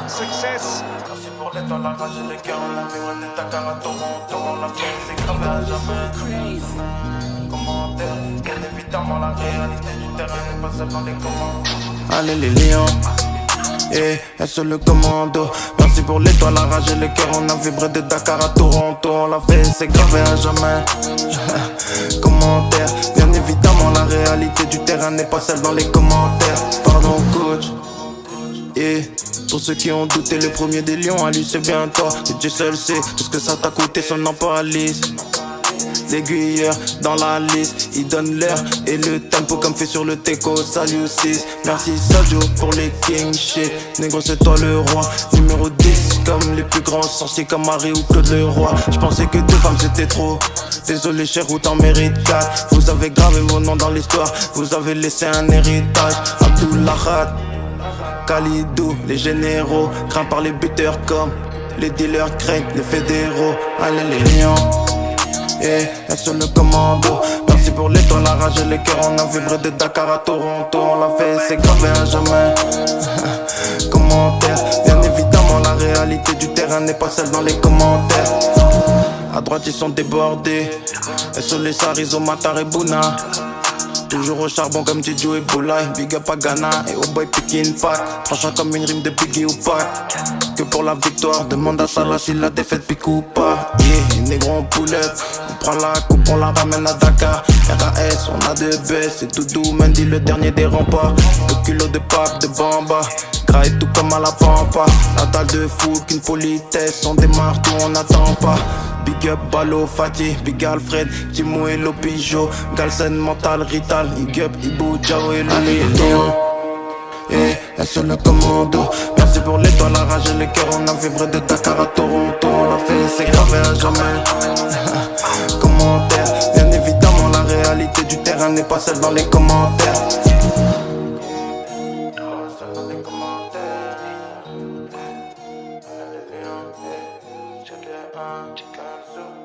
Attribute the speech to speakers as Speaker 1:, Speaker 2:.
Speaker 1: road to success.
Speaker 2: Merci pour l'étoile, la rage et les cœurs. On a vu de Dakar à Toronto. On l'a fait, c'est gravé à jamais. Commentaire, bien évidemment, la réalité du terrain n'est pas celle dans les commentaires. Allez les lions, et sur le commando. Merci pour l'étoile, la rage et les cœurs. On a vibré de Dakar à Toronto. On l'a fait, c'est gravé à jamais. Commentaire, bien évidemment, la réalité du terrain n'est pas celle dans les commentaires. Pardon, coach. Et pour ceux qui ont douté, le premier des lions, à lui c'est bien toi. Et Dieu seul sait tout ce que ça t'a coûté, son nom paralyse. L'aiguilleur dans la liste, il donne l'air et le tempo comme fait sur le teco. Salut 6, merci Sadio pour les king shit. Négro c'est toi le roi, numéro 10 comme les plus grands sorciers comme Marie ou Claude Leroy. J'pensais que 2 femmes c'était trop. Désolé cher ou t'en mérites 4. Vous avez gravé vos noms dans l'histoire, vous avez laissé un héritage. Abdullah Khalidou, les généraux, craints par les buteurs comme les dealers craignent les fédéraux. Allez les lions, et sur le commando. Merci pour l'étoile, la rage et les cœurs. On a vibré de Dakar à Toronto. On l'a fait, c'est gravé à jamais. Commentaire, bien évidemment, la réalité du terrain n'est pas celle dans les commentaires. À droite ils sont débordés. Et sur les Saris, au Matar et Bouna. Toujours au charbon comme Didio et Boulay. Big up à Ghana et au boy Pikin Pack. Tranchant comme une rime de Biggie ou Pack. Que pour la victoire, demande à Salah si la défaite pique ou pas. Yeah, négro en pull-up. On prend la coupe, on la ramène à Dakar. RAS, on a deux baisses. C'est tout doux, Mendy le dernier des remparts. Le culot de Pape, de Bamba. Graille tout comme à la Pampa. La dalle de fou, qu'une politesse. On démarre tout, on n'attend pas. Big up Balo, Fatih, Big Alfred, Timo et Lopijo, Galsen, Mental, Rital, Big up Ibu, Jao et Lolito. Et sur le commando, merci pour l'étoile, la rage et les cœurs. On a vibré de Dakar à Toronto. On l'a fait, c'est gravé à jamais. Commentaire, bien évidemment, la réalité du terrain n'est pas celle dans les commentaires. Check it out, check it out.